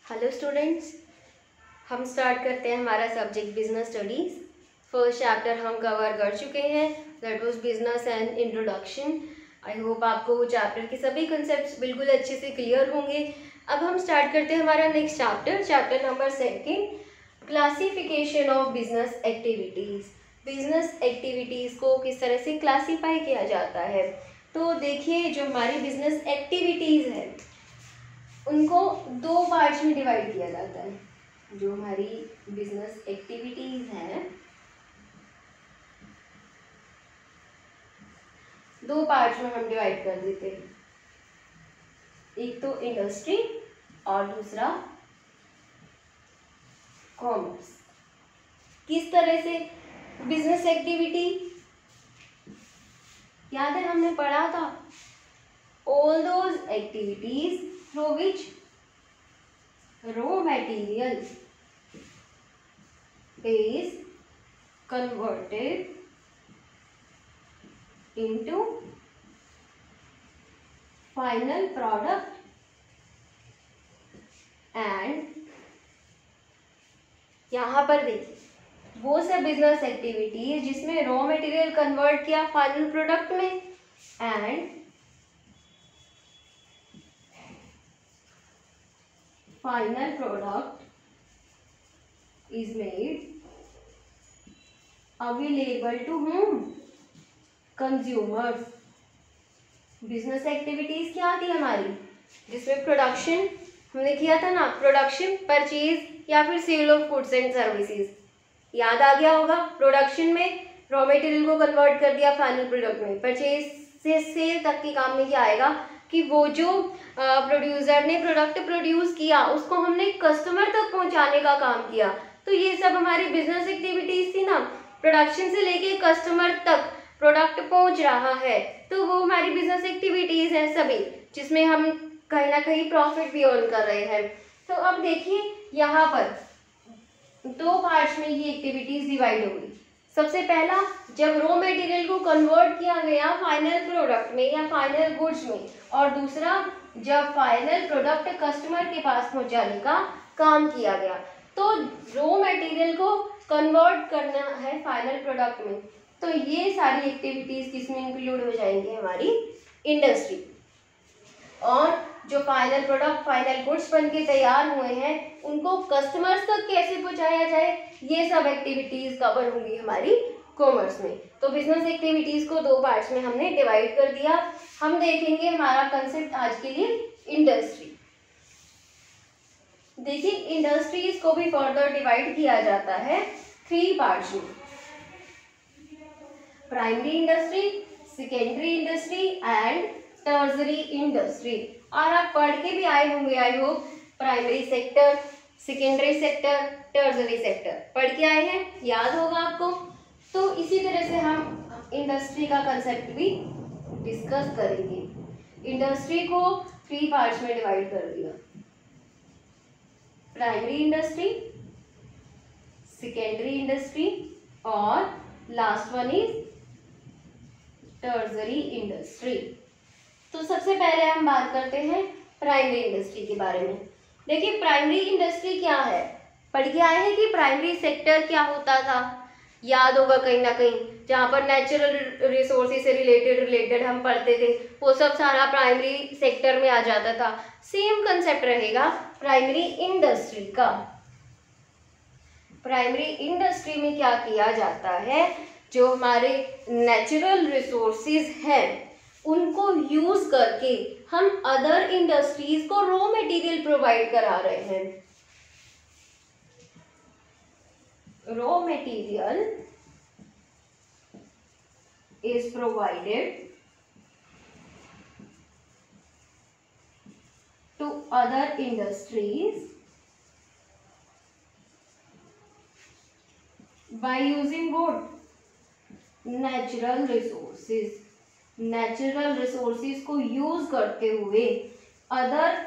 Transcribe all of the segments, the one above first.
Hello students, हम start करते हैं हमारा subject business studies. First chapter हम कवर कर चुके हैं, that was business and introduction. I hope आपको वो चैप्टर के सभी कंसेप्ट्स बिल्कुल अच्छे से क्लियर होंगे। अब हम स्टार्ट करते हैं हमारा next chapter, chapter number 2, classification of business activities. Business activities को किस तरह से क्लासीफाई किया जाता है। तो देखिए, जो हमारी बिजनेस एक्टिविटीज़ है उनको दो पार्ट्स में डिवाइड किया जाता है। जो हमारी बिजनेस एक्टिविटीज हैं दो पार्ट्स में हम डिवाइड कर देते हैं, एक तो इंडस्ट्री और दूसरा कॉमर्स। किस तरह से बिजनेस एक्टिविटी, याद है हमने पढ़ा था, all those activities through which raw material is converted into final product and यहाँ पर देखिए वो सब बिजनेस एक्टिविटी जिसमें रॉ मटेरियल कन्वर्ट किया फाइनल प्रोडक्ट में and final product is made available to whom? Consumers. Business activities क्या थी हमारी, जिसमें प्रोडक्शन हमने किया था ना, प्रोडक्शन, परचेज या फिर sale of goods and services. याद आ गया होगा, प्रोडक्शन में रॉ मटेरियल को कन्वर्ट कर दिया फाइनल प्रोडक्ट में, परचेज से सेल तक के काम में क्या आएगा कि वो जो प्रोड्यूसर ने प्रोडक्ट प्रोड्यूस किया उसको हमने कस्टमर तक पहुंचाने का काम किया। तो ये सब हमारी बिजनेस एक्टिविटीज थी ना, प्रोडक्शन से लेके कस्टमर तक प्रोडक्ट पहुंच रहा है, तो वो हमारी बिजनेस एक्टिविटीज हैं सभी, जिसमें हम कहीं ना कहीं प्रॉफिट भी अर्न कर रहे हैं। तो अब देखिए यहाँ पर दो पार्ट्स में ये एक्टिविटीज डिवाइड हो गई। सबसे पहला, जब रॉ मटेरियल को कन्वर्ट किया गया फाइनल प्रोडक्ट में या फाइनल गुड्स में, और दूसरा जब फाइनल प्रोडक्ट कस्टमर के पास पहुंचाने का काम किया गया। तो रॉ मटेरियल को कन्वर्ट करना है फाइनल प्रोडक्ट में, तो ये सारी एक्टिविटीज किसमें इंक्लूड हो जाएंगी, हमारी इंडस्ट्री। और जो फाइनल प्रोडक्ट फाइनल गुड्स बन के तैयार हुए हैं उनको कस्टमर्स तक कैसे पहुंचाया जाए, ये सब एक्टिविटीज कवर होंगी हमारी कॉमर्स में। तो बिजनेस एक्टिविटीज को दो पार्ट्स में हमने डिवाइड कर दिया। हम देखेंगे हमारा कंसेप्ट आज के लिए इंडस्ट्री। देखिए, इंडस्ट्रीज को भी फर्दर डिवाइड किया जाता है 3 पार्ट्स में, primary industry, secondary industry and tertiary industry. और आप पढ़ के भी आए होंगे I hope, primary sector, secondary sector, tertiary sector पढ़ के आए हैं, याद होगा आपको। तो इसी तरह से हम इंडस्ट्री का कंसेप्ट भी डिस्कस करेंगे। इंडस्ट्री को 3 पार्ट्स में डिवाइड कर दिया, प्राइमरी इंडस्ट्री, सेकेंडरी इंडस्ट्री और last one is tertiary industry. तो सबसे पहले हम बात करते हैं प्राइमरी इंडस्ट्री के बारे में। देखिए, प्राइमरी इंडस्ट्री क्या है, पढ़ के आए हैं कि प्राइमरी सेक्टर क्या होता था, याद होगा कहीं ना कहीं, जहाँ पर नेचुरल रिसोर्सेज से रिलेटेड हम पढ़ते थे, वो सब सारा प्राइमरी सेक्टर में आ जाता था। सेम कंसेप्ट रहेगा प्राइमरी इंडस्ट्री का। प्राइमरी इंडस्ट्री में क्या किया जाता है, जो हमारे नेचुरल रिसोर्सेज हैं उनको यूज करके हम अदर इंडस्ट्रीज को रॉ मटेरियल प्रोवाइड करा रहे हैं। Raw material is provided to other industries by using what? Natural resources. Natural resources को यूज करते हुए अदर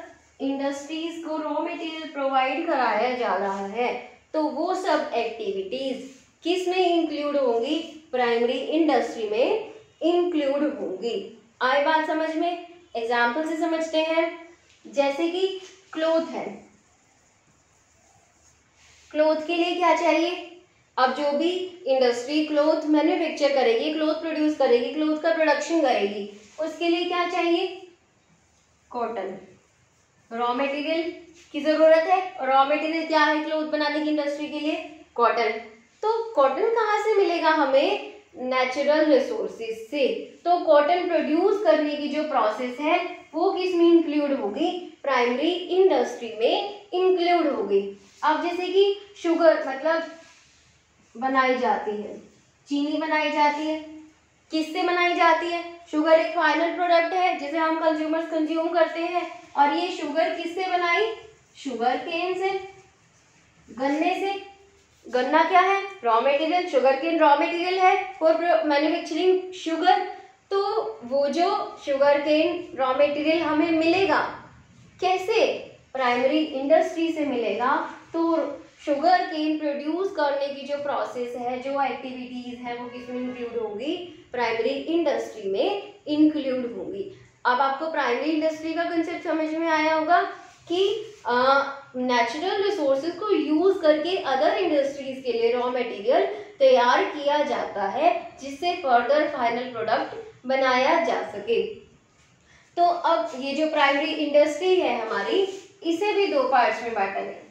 इंडस्ट्रीज को रॉ मटेरियल प्रोवाइड कराया जा रहा है। तो वो सब एक्टिविटीज किस में इंक्लूड होंगी, प्राइमरी इंडस्ट्री में इंक्लूड होंगी। आई बात समझ में, एग्जाम्पल से समझते हैं। जैसे कि क्लोथ है, क्लोथ के लिए क्या चाहिए? अब जो भी इंडस्ट्री क्लोथ मैन्युफैक्चर करेगी, क्लोथ प्रोड्यूस करेगी, क्लोथ का प्रोडक्शन करेगी, उसके लिए क्या चाहिए? कॉटन। रॉ मटेरियल की जरूरत है। रॉ मटेरियल क्या है क्लोथ बनाने की इंडस्ट्री के लिए? कॉटन। तो कॉटन कहाँ से मिलेगा हमें? नेचुरल रिसोर्सेज से। तो कॉटन प्रोड्यूस करने की जो प्रोसेस है वो किस में इंक्लूड होगी? प्राइमरी इंडस्ट्री में इंक्लूड होगी। अब जैसे कि शुगर मतलब बनाई जाती है, चीनी बनाई जाती है, किससे बनाई जाती है? शुगर एक फाइनल प्रोडक्ट है जिसे हम कंज्यूमर्स कंज्यूम करते हैं, और ये शुगर किससे बनाई? शुगर केन से, गन्ने से। गन्ना क्या है? Raw material. Sugar cane raw material है फॉर मैन्युफैक्चरिंग शुगर। तो वो जो शुगर केन रॉ मटेरियल हमें मिलेगा कैसे? प्राइमरी इंडस्ट्री से मिलेगा। तो शुगर केन प्रोड्यूस करने की जो प्रोसेस है, जो एक्टिविटीज है, वो किसमें इंक्लूड होंगी? प्राइमरी इंडस्ट्री में इंक्लूड होंगी। अब आपको प्राइमरी इंडस्ट्री का कंसेप्ट समझ में आया होगा कि नेचुरल रिसोर्सेज को यूज करके अदर इंडस्ट्रीज के लिए रॉ मटेरियल तैयार किया जाता है जिससे फर्दर फाइनल प्रोडक्ट बनाया जा सके। तो अब ये जो प्राइमरी इंडस्ट्री है हमारी, इसे भी दो पार्ट्स में बांटा गया।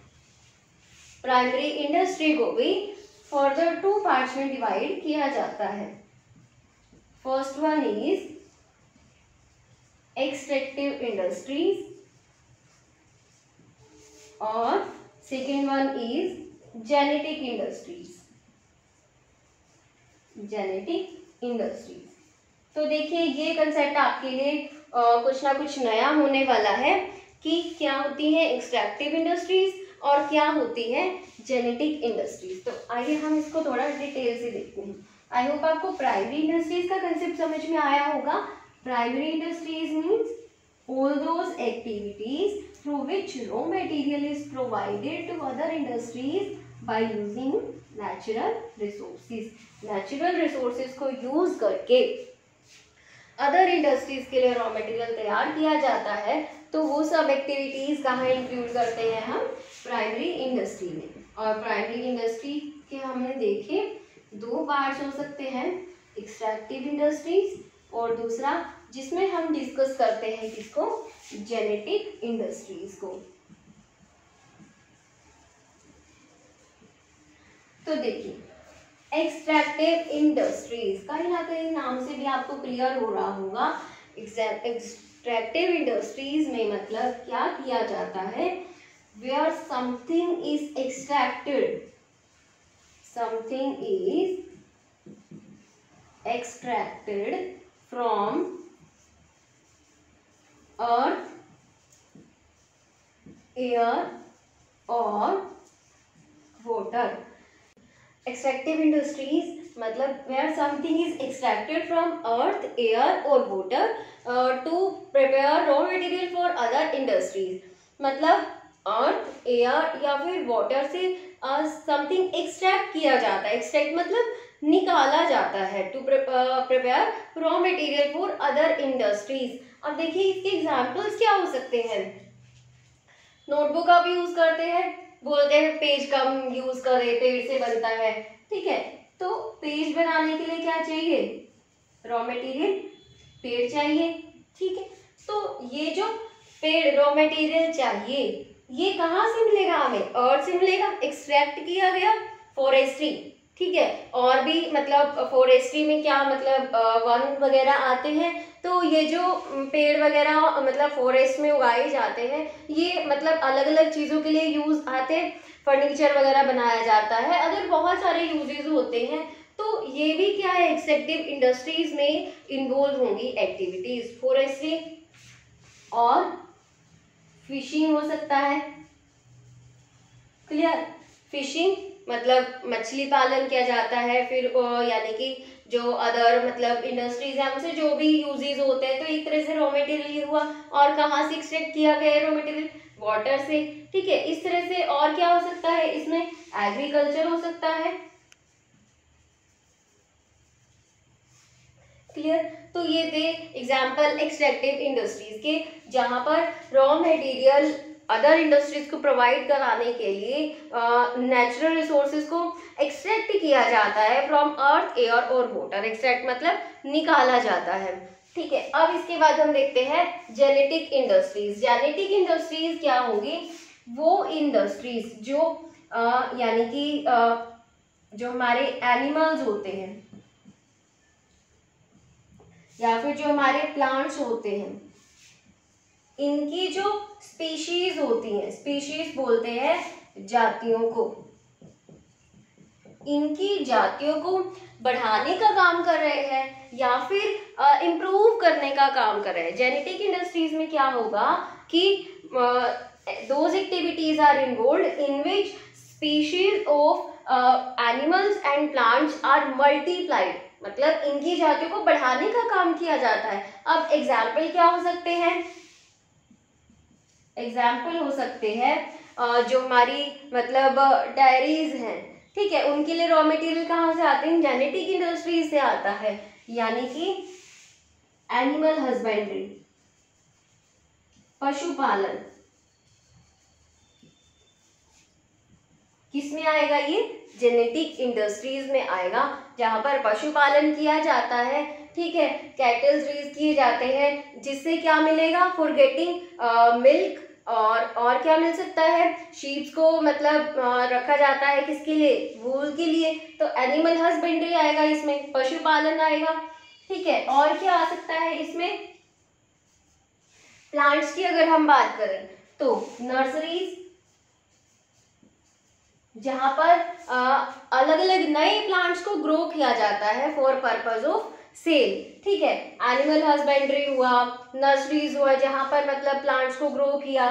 प्राइमरी इंडस्ट्री को भी फर्दर टू पार्ट्स में डिवाइड किया जाता है। First one is extractive industries और second one is genetic industries. Genetic industries. तो देखिए ये कंसेप्ट आपके लिए कुछ ना कुछ नया होने वाला है कि क्या होती है एक्सट्रैक्टिव इंडस्ट्रीज और क्या होती है जेनेटिक इंडस्ट्रीज। तो आइए हम इसको थोड़ा डिटेल से देखते हैं। आई होप आपको प्राइमरी इंडस्ट्रीज का कंसेप्ट समझ में आया होगा। Primary industries means all those activities through which raw material is provided to other industries by using natural resources. Natural resources को use करके अदर इंडस्ट्रीज के लिए रॉ मटेरियल तैयार किया जाता है। तो वो सब एक्टिविटीज कहाँ इंक्लूड करते हैं हम? प्राइमरी इंडस्ट्री में। और प्राइमरी इंडस्ट्री के हमने देखे दो पार्ट्स हो सकते हैं, एक्सट्रैक्टिव इंडस्ट्रीज और दूसरा जिसमें हम डिस्कस करते हैं किसको? जेनेटिक इंडस्ट्रीज को। तो देखिए एक्सट्रैक्टिव इंडस्ट्रीज कहीं ना कहीं नाम से भी आपको क्लियर हो रहा होगा। एक्सट्रैक्टिव इंडस्ट्रीज में मतलब क्या किया जाता है? Where something is extracted, something is extracted from earth, air or water. Extractive industries मतलब where something is extracted from earth, air or water to prepare raw material for other industries. मतलब अर्थ, air या फिर water से something extract किया जाता है। Extract मतलब निकाला जाता है। To prepare raw material for other industries. अब देखिए इसके एग्जांपल्स क्या हो सकते हैं? नोटबुक आप यूज करते हैं, बोलते हैं पेज कम यूज करें, पेड़ से बनता है, ठीक है। तो पेज बनाने के लिए क्या चाहिए? रॉ मटेरियल, पेड़ चाहिए, ठीक है। तो ये जो पेड़ रॉ मटेरियल चाहिए ये कहाँ से मिलेगा हमें? अर्थ से मिलेगा, एक्सट्रैक्ट किया गया। फॉरेस्ट्री, ठीक है। और भी मतलब फॉरेस्ट्री में क्या मतलब वन वगैरह आते हैं, तो ये जो पेड़ वगैरह मतलब फॉरेस्ट में उगाए जाते हैं ये मतलब अलग अलग चीज़ों के लिए यूज आते हैं। फर्नीचर वगैरह बनाया जाता है, अगर बहुत सारे यूजेस होते हैं। तो ये भी क्या है? एक्सट्रैक्टिव इंडस्ट्रीज में इन्वॉल्व होंगी एक्टिविटीज। फॉरेस्ट्री और फिशिंग हो सकता है, क्लियर। फिशिंग मतलब मछली पालन किया जाता है, फिर यानी कि जो अदर मतलब इंडस्ट्रीज है उनसे जो भी यूजेस होते हैं। तो एक तरह से रॉ मटेरियल ये हुआ। और कहाँ से एक्सट्रैक्ट किया गया है रॉ मटेरियल? वाटर से, ठीक है। इस तरह से और क्या हो सकता है इसमें? एग्रीकल्चर हो सकता है, क्लियर। तो ये थे एग्जाम्पल एक्सट्रैक्टिव इंडस्ट्रीज के, जहां पर रॉ मटेरियल अदर इंडस्ट्रीज को प्रोवाइड कराने के लिए नेचुरल रिसोर्सेज को एक्सट्रैक्ट किया जाता है फ्रॉम अर्थ, एयर और वाटर। एक्सट्रैक्ट मतलब निकाला जाता है, ठीक है। अब इसके बाद हम देखते हैं जेनेटिक इंडस्ट्रीज। जेनेटिक इंडस्ट्रीज क्या होगी? वो इंडस्ट्रीज जो यानी कि जो हमारे एनिमल्स होते हैं या फिर जो हमारे प्लांट्स होते हैं, इनकी जो स्पीशीज होती हैं, स्पीशीज बोलते हैं जातियों को, इनकी जातियों को बढ़ाने का काम कर रहे हैं या फिर इम्प्रूव करने का काम कर रहे हैं। जेनेटिक इंडस्ट्रीज में क्या होगा कि those activities are involved in which species of animals and plants are multiplied, मतलब इनकी जातियों को बढ़ाने का काम किया जाता है। अब एग्जाम्पल क्या हो सकते हैं? एग्जाम्पल हो सकते हैं जो हमारी मतलब डायरीज हैं, ठीक है, उनके लिए रॉ मटेरियल कहाँ से आते हैं? जेनेटिक इंडस्ट्रीज से आता है, यानी कि एनिमल हस्बेंड्री, पशुपालन, किस में आएगा? ये जेनेटिक इंडस्ट्रीज में आएगा, जहां पर पशुपालन किया जाता है, ठीक है, कैटल्स रेज किए जाते हैं, जिससे क्या मिलेगा? फॉर गेटिंग मिल्क, और क्या मिल सकता है? शीप्स को मतलब रखा जाता है किसके लिए? वूल के लिए। तो एनिमल हस्बेंड्री आएगा इसमें, पशुपालन आएगा, ठीक है। और क्या आ सकता है इसमें? प्लांट्स की अगर हम बात करें तो नर्सरीज, जहां पर अलग अलग नए प्लांट्स को ग्रो किया जाता है फॉर पर्पज ऑफ सेल, ठीक है। एनिमल हस्बेंड्री हुआ, नर्सरीज हुआ जहां पर मतलब प्लांट्स को ग्रो किया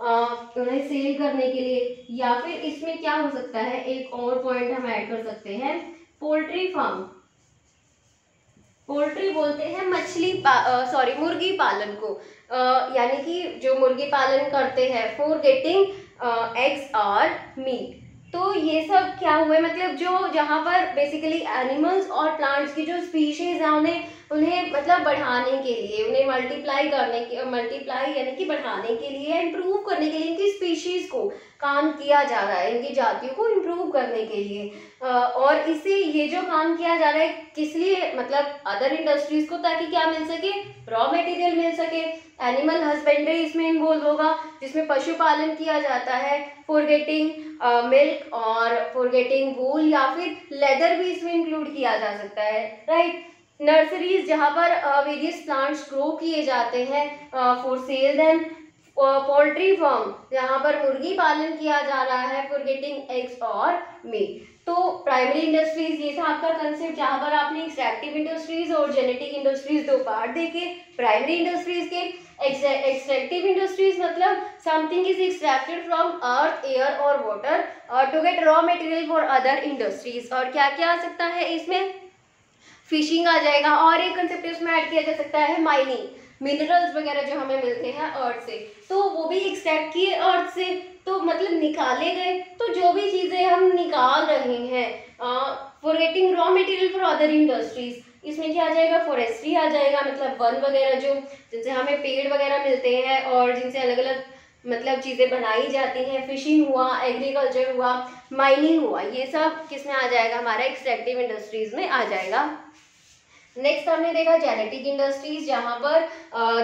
उन्हें सेल करने के लिए। या फिर इसमें क्या हो सकता है, एक और पॉइंट हम ऐड कर सकते हैं, पोल्ट्री फार्म। पोल्ट्री बोलते हैं मुर्गी पालन को, यानी कि जो मुर्गी पालन करते हैं फॉर गेटिंग एग्स और मीट। तो ये सब क्या हुए, मतलब जो जहाँ पर बेसिकली एनिमल्स और प्लांट्स की जो स्पीशीज है उन्हें मतलब बढ़ाने के लिए, उन्हें मल्टीप्लाई यानी कि बढ़ाने के लिए, इम्प्रूव करने के लिए इनकी स्पीशीज को काम किया जा रहा है, इनकी जातियों को इम्प्रूव करने के लिए। और इससे ये जो काम किया जा रहा है किस लिए? मतलब अदर इंडस्ट्रीज को, ताकि क्या मिल सके? रॉ मटेरियल मिल सके। एनिमल हस्बेंड्री इसमें इन्वॉल्व होगा, जिसमें पशुपालन किया जाता है फॉर गेटिंग मिल्क और फॉर गेटिंग वूल, या फिर लेदर भी इसमें इंक्लूड किया जा सकता है, राइट। नर्सरीज जहाँ पर वेरियस प्लांट्स ग्रो किए जाते हैं for sale. Then poultry farm जहाँ पर मुर्गी पालन किया जा रहा है फॉर गेटिंग एग्स और मीट। तो प्राइमरी इंडस्ट्रीज ये था आपका कंसेप्ट, जहाँ पर आपने एक्सट्रैक्टिव इंडस्ट्रीज और जेनेटिक इंडस्ट्रीज दो पार्ट देखे। प्राइमरी इंडस्ट्रीज के एक्सट्रैक्टिव इंडस्ट्रीज मतलब something is extracted from earth, air और water to get raw material for other industries. और क्या क्या आ सकता है इसमें? फिशिंग आ जाएगा, और एक कंसेप्ट इसमें ऐड किया जा सकता है माइनिंग, मिनरल्स वगैरह जो हमें मिलते हैं अर्थ से, तो वो भी एक्सट्रैक्ट किए अर्थ से, तो मतलब निकाले गए। तो जो भी चीज़ें हम निकाल रहे हैं for getting raw material for other industries, इसमें क्या आ जाएगा? फॉरेस्ट्री आ जाएगा, मतलब वन वगैरह जो जिनसे हमें पेड़ वगैरह मिलते हैं और जिनसे अलग अलग मतलब चीज़ें बनाई जाती हैं। फिशिंग हुआ, एग्रीकल्चर हुआ, माइनिंग हुआ, ये सब किस में आ जाएगा? हमारा एक्सट्रैक्टिव इंडस्ट्रीज में आ जाएगा। नेक्स्ट हमने देखा जेनेटिक इंडस्ट्रीज, जहाँ पर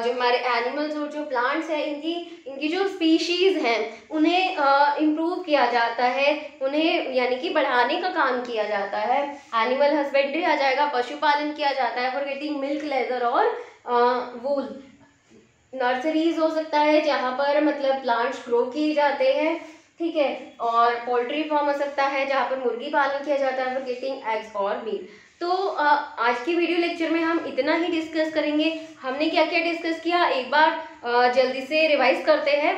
जो हमारे एनिमल्स और जो प्लांट्स हैं इनकी जो स्पीशीज हैं उन्हें इम्प्रूव किया जाता है, उन्हें यानी कि बढ़ाने का काम किया जाता है। एनिमल हस्बेंड्री आ जाएगा, पशुपालन किया जाता है फॉर गेटिंग मिल्क, लेदर और वूल। नर्सरीज हो सकता है जहाँ पर मतलब प्लांट्स ग्रो किए जाते हैं, ठीक है। और पोल्ट्री फार्म हो सकता है जहाँ पर मुर्गी पालन किया जाता है फॉर गेटिंग एग्स और मीट। तो आज की वीडियो लेक्चर में हम इतना ही डिस्कस करेंगे। हमने क्या क्या डिस्कस किया, एक बार जल्दी से रिवाइज करते हैं।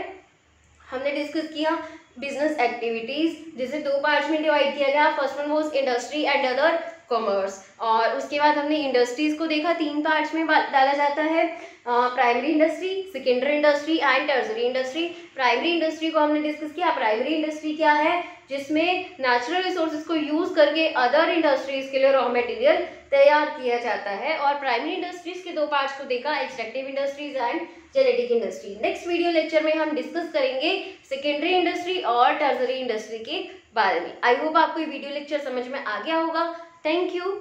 हमने डिस्कस किया बिजनेस एक्टिविटीज, जिसे दो पार्ट्स में डिवाइड किया गया। First one was industry and other commerce, और उसके बाद हमने इंडस्ट्रीज को देखा, तीन पार्ट्स में डाला जाता है, primary industry, secondary industry and tertiary industry. Primary industry को हमने डिस्कस किया। प्राइमरी इंडस्ट्री क्या है? जिसमें नेचुरल रिसोर्सेज को यूज करके अदर इंडस्ट्रीज के लिए रॉ मटेरियल तैयार किया जाता है। और प्राइमरी इंडस्ट्रीज के दो पार्ट्स को देखा, extractive industries and genetic industry. Next video lecture में हम डिस्कस करेंगे सेकेंडरी इंडस्ट्री और टर्सरी इंडस्ट्री के बारे में। आई होप आपको ये वीडियो लेक्चर समझ में आ गया होगा। Thank you.